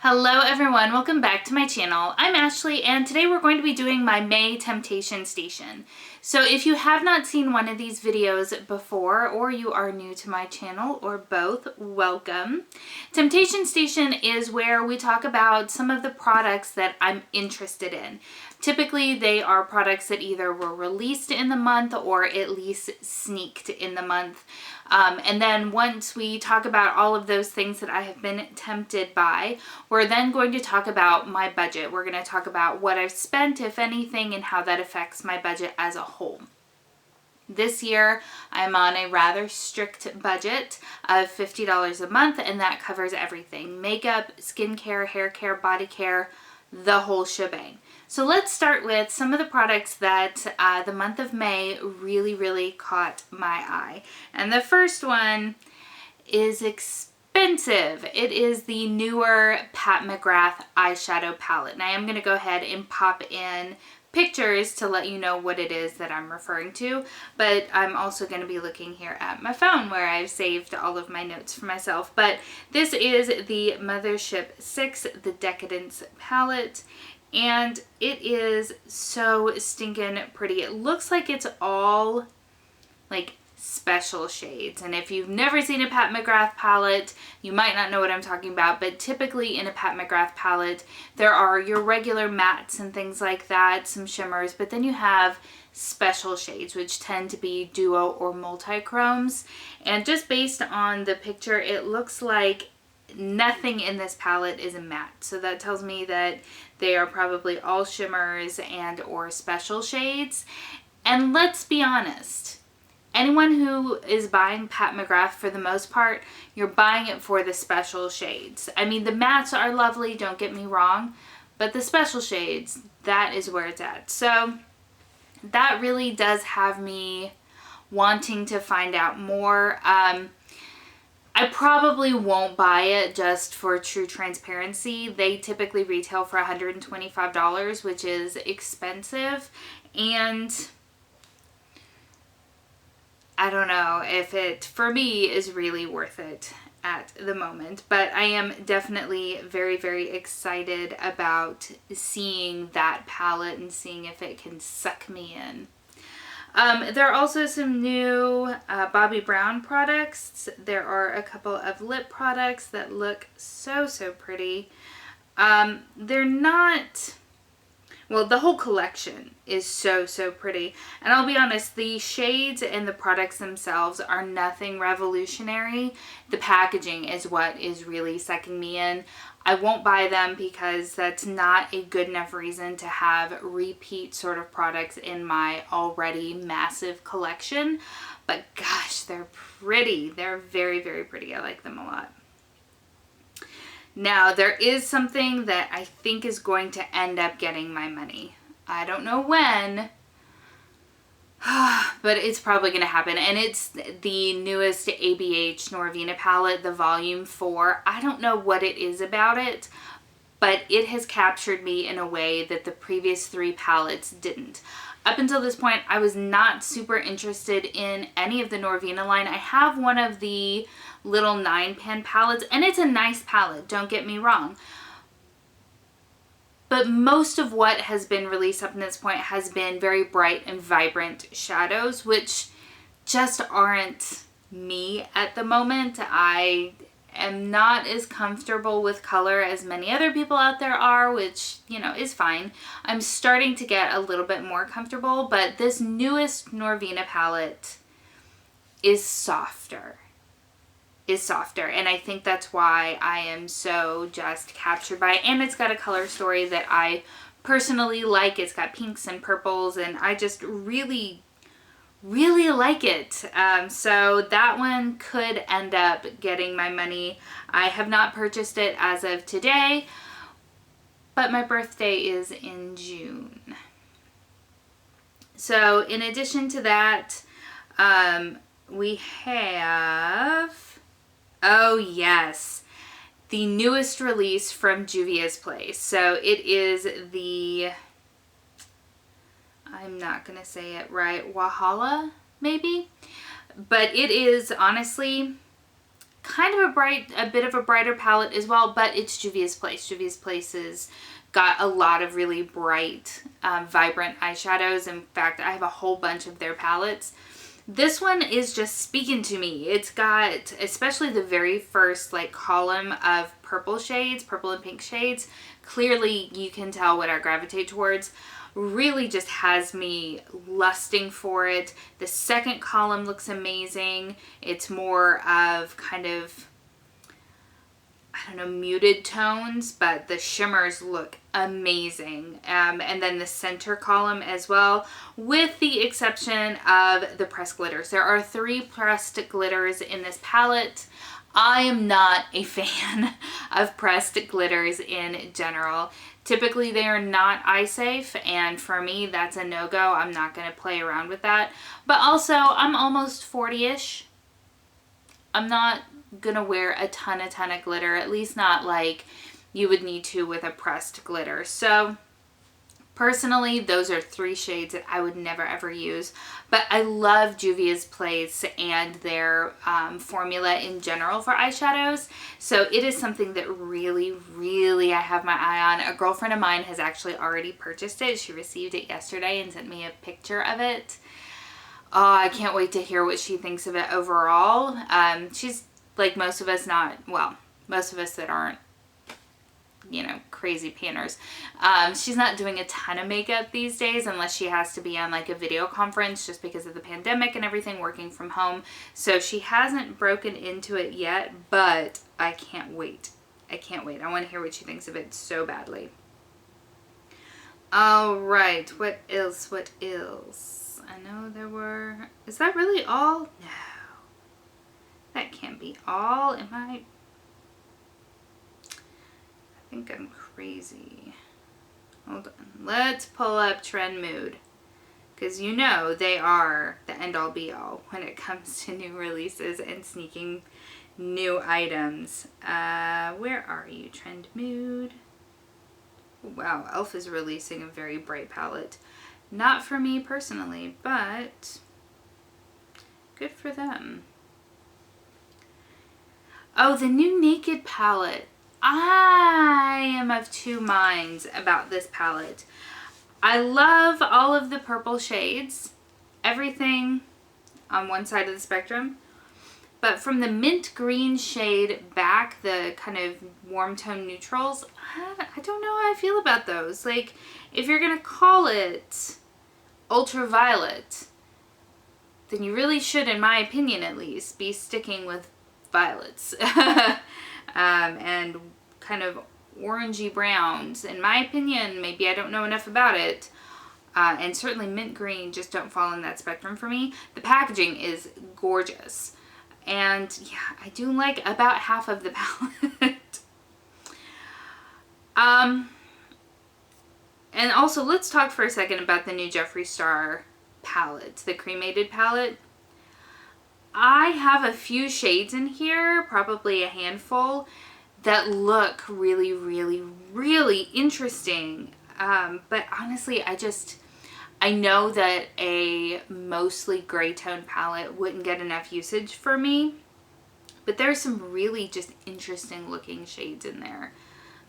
Hello everyone, welcome back to my channel. I'm Ashley and today we're going to be doing my May Temptation Station. So if you have not seen one of these videos before or you are new to my channel or both, welcome. Temptation Station is where we talk about some of the products that I'm interested in. Typically they are products that either were released in the month or at least sneaked in the month. And then once we talk about all of those things that I have been tempted by, we're then going to talk about my budget. We're going to talk about what I've spent, if anything, and how that affects my budget as a whole. This year, I'm on a rather strict budget of $50 a month, and that covers everything. Makeup, skincare, hair care, body care, the whole shebang. So let's start with some of the products that the month of May really caught my eye. And the first one is expensive. It is the newer Pat McGrath eyeshadow palette. And I am going to go ahead and pop in pictures to let you know what it is that I'm referring to, but I'm also going to be looking here at my phone where I've saved all of my notes for myself. But this is the Mothership 6, the Decadence palette, and it is so stinking pretty. It looks like it's all like special shades, and if you've never seen a Pat McGrath palette, you might not know what I'm talking about, but typically in a Pat McGrath palette there are your regular mattes and things like that, some shimmers, but then you have special shades which tend to be duo or multi-chromes. And just based on the picture, it looks like nothing in this palette is a matte, so that tells me that they are probably all shimmers and or special shades. And let's be honest, anyone who is buying Pat McGrath, for the most part, you're buying it for the special shades. I mean, the mattes are lovely, don't get me wrong, but the special shades, that is where it's at. So that really does have me wanting to find out more. I probably won't buy it just for true transparency. They typically retail for $125, which is expensive, and I don't know if it, for me, is really worth it at the moment. But I am definitely very excited about seeing that palette and seeing if it can suck me in. There are also some new Bobbi Brown products. There are a couple of lip products that look so pretty. They're not... Well, the whole collection is so pretty. And I'll be honest, the shades and the products themselves are nothing revolutionary. The packaging is what is really sucking me in. I won't buy them because that's not a good enough reason to have repeat sort of products in my already massive collection. But gosh, they're pretty. They're very pretty. I like them a lot. Now, there is something that I think is going to end up getting my money. I don't know when, but it's probably going to happen. And it's the newest ABH Norvina palette, the Volume 4. I don't know what it is about it, but it has captured me in a way that the previous 3 palettes didn't. Up until this point, I was not super interested in any of the Norvina line. I have one of the little 9-pan palettes, and it's a nice palette, don't get me wrong. But most of what has been released up to this point has been very bright and vibrant shadows, which just aren't me at the moment. I am not as comfortable with color as many other people out there are, which, you know, is fine. I'm starting to get a little bit more comfortable, but this newest Norvina palette is softer. And I think that's why I am so just captured by it. And it's got a color story that I personally like. It's got pinks and purples, and I just really like it. So that one could end up getting my money. I have not purchased it as of today, but my birthday is in June. So in addition to that, we have... Oh yes, the newest release from Juvia's Place. So it is the, I'm not going to say it right, Wahala maybe? But it is honestly kind of a bit of a brighter palette as well, but it's Juvia's Place. Juvia's Place has got a lot of really bright, vibrant eyeshadows. In fact, I have a whole bunch of their palettes. This one is just speaking to me. It's got, especially the very first like column of purple shades, purple and pink shades. Clearly you can tell what I gravitate towards. Really just has me lusting for it. The second column looks amazing. It's more of kind of, I don't know, muted tones, but the shimmers look amazing. And then the center column as well, with the exception of the pressed glitters. There are 3 pressed glitters in this palette. I am not a fan of pressed glitters in general. Typically they are not eye safe, and for me that's a no-go. I'm not going to play around with that. But also I'm almost 40-ish. I'm not gonna wear a ton of glitter, at least not like you would need to with a pressed glitter. So personally, those are 3 shades that I would never ever use. But I love Juvia's Place and their formula in general for eyeshadows. So it is something that really I have my eye on. A girlfriend of mine has actually already purchased it. She received it yesterday and sent me a picture of it. Oh, I can't wait to hear what she thinks of it overall. She's like most of us, most of us that aren't, you know, crazy painters. She's not doing a ton of makeup these days unless she has to be on like a video conference just because of the pandemic and everything, working from home. So she hasn't broken into it yet, but I can't wait. I can't wait. I want to hear what she thinks of it so badly. All right. What else? What else? I know there were... Is that really all? No. That can't be all. Am I think I'm crazy. Hold on. Let's pull up Trend Mood, because you know they are the end-all be-all when it comes to new releases and sneaking new items. Where are you, Trend Mood? Wow, e.l.f. is releasing a very bright palette. Not for me personally, but good for them. Oh, the new Naked palette. I am of 2 minds about this palette. I love all of the purple shades, everything on one side of the spectrum. But from the mint green shade back, the kind of warm tone neutrals, I don't know how I feel about those. Like, if you're going to call it ultraviolet, then you really should, in my opinion at least, be sticking with violets. And kind of orangey browns. In my opinion, maybe I don't know enough about it, and certainly mint green just don't fall in that spectrum for me. The packaging is gorgeous. And yeah, I do like about half of the palette. And also, let's talk for a second about the new Jeffree Star palette, the cremated palette. I have a few shades in here, probably a handful, that look really interesting. But honestly, I know that a mostly gray tone palette wouldn't get enough usage for me, but there's some really just interesting looking shades in there.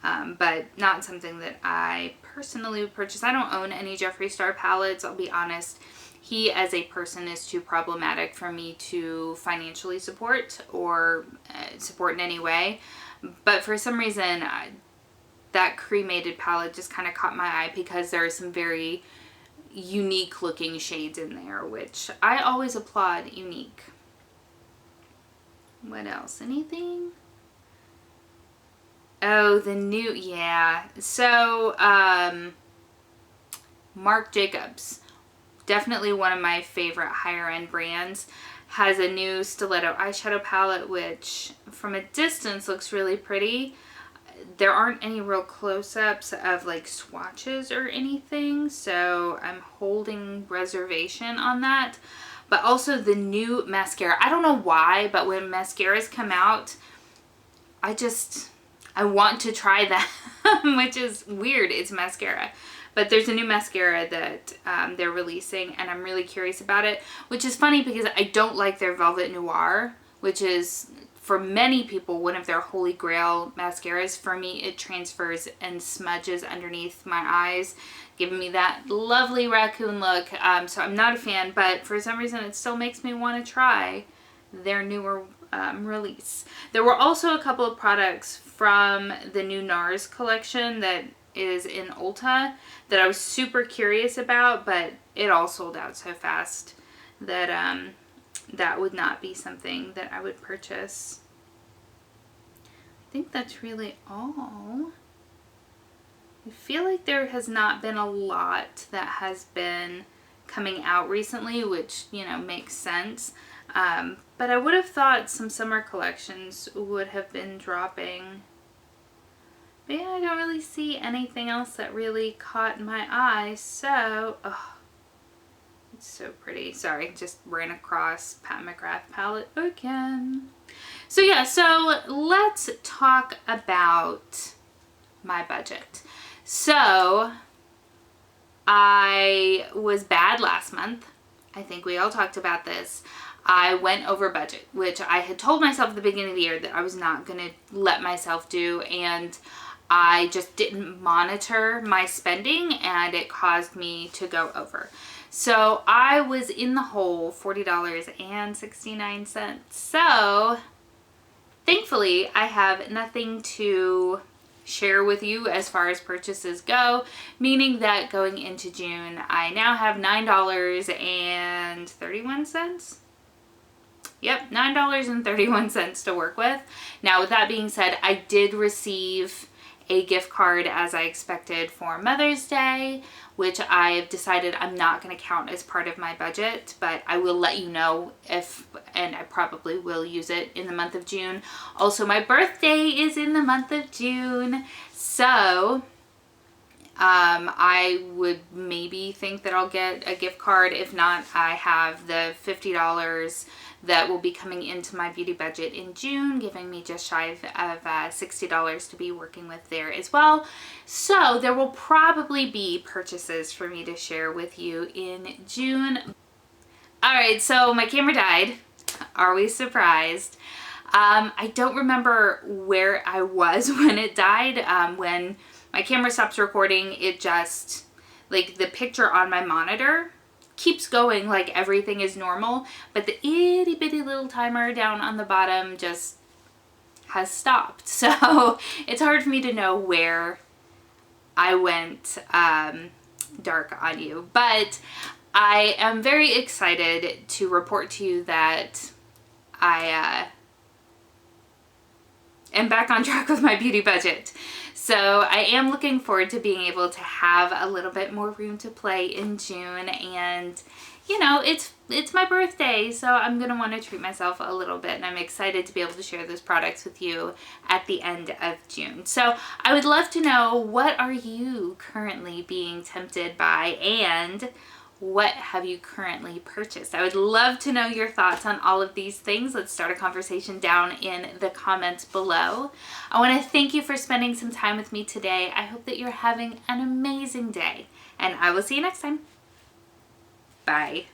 But not something that I personally would purchase. I don't own any Jeffree Star palettes, I'll be honest. He as a person is too problematic for me to financially support or support in any way. But for some reason, that cremated palette just kind of caught my eye because there are some very unique looking shades in there, which I always applaud unique. What else? Anything? Oh, the new, yeah. So, Marc Jacobs, definitely one of my favorite higher end brands, has a new stiletto eyeshadow palette, which from a distance looks really pretty. There aren't any real close-ups of like swatches or anything, so I'm holding reservation on that. But also the new mascara. I don't know why, but when mascaras come out, I want to try them, which is weird. It's mascara. But there's a new mascara that they're releasing, and I'm really curious about it, which is funny because I don't like their Velvet Noir, which is for many people, one of their holy grail mascaras. For me, it transfers and smudges underneath my eyes, giving me that lovely raccoon look. So I'm not a fan, but for some reason it still makes me want to try their newer release. There were also a couple of products from the new NARS collection that is in Ulta that I was super curious about, but it all sold out so fast that that would not be something that I would purchase. I think that's really all. I feel like there has not been a lot that has been coming out recently, which, you know, makes sense. But I would have thought some summer collections would have been dropping. But yeah, I don't really see anything else that really caught my eye. So, oh, it's so pretty. Sorry, just ran across Pat McGrath palette again. So yeah, so let's talk about my budget. So I was bad last month. I think we all talked about this. I went over budget, which I had told myself at the beginning of the year that I was not going to let myself do, and I just didn't monitor my spending, and it caused me to go over. So I was in the hole, $40.69. So thankfully, I have nothing to share with you as far as purchases go, meaning that going into June, I now have $9.31. Yep, $9.31 to work with. Now, with that being said, I did receive a gift card as I expected for Mother's Day, which I've decided I'm not going to count as part of my budget, but I will let you know if, and I probably will use it in the month of June. Also, my birthday is in the month of June, so I would maybe think that I'll get a gift card. If not, I have the $50 that will be coming into my beauty budget in June, giving me just shy of $60 to be working with there as well. So there will probably be purchases for me to share with you in June. Alright, so my camera died. Are we surprised? I don't remember where I was when it died. When my camera stops recording, it just, like, the picture on my monitor keeps going like everything is normal, but the itty bitty little timer down on the bottom just has stopped. So it's hard for me to know where I went dark on you, but I am very excited to report to you that I am back on track with my beauty budget. So I am looking forward to being able to have a little bit more room to play in June, and you know, it's my birthday, so I'm going to want to treat myself a little bit, and I'm excited to be able to share those products with you at the end of June. So I would love to know, what are you currently being tempted by, and what have you currently purchased? I would love to know your thoughts on all of these things. Let's start a conversation down in the comments below. I want to thank you for spending some time with me today. I hope that you're having an amazing day, and I will see you next time. Bye.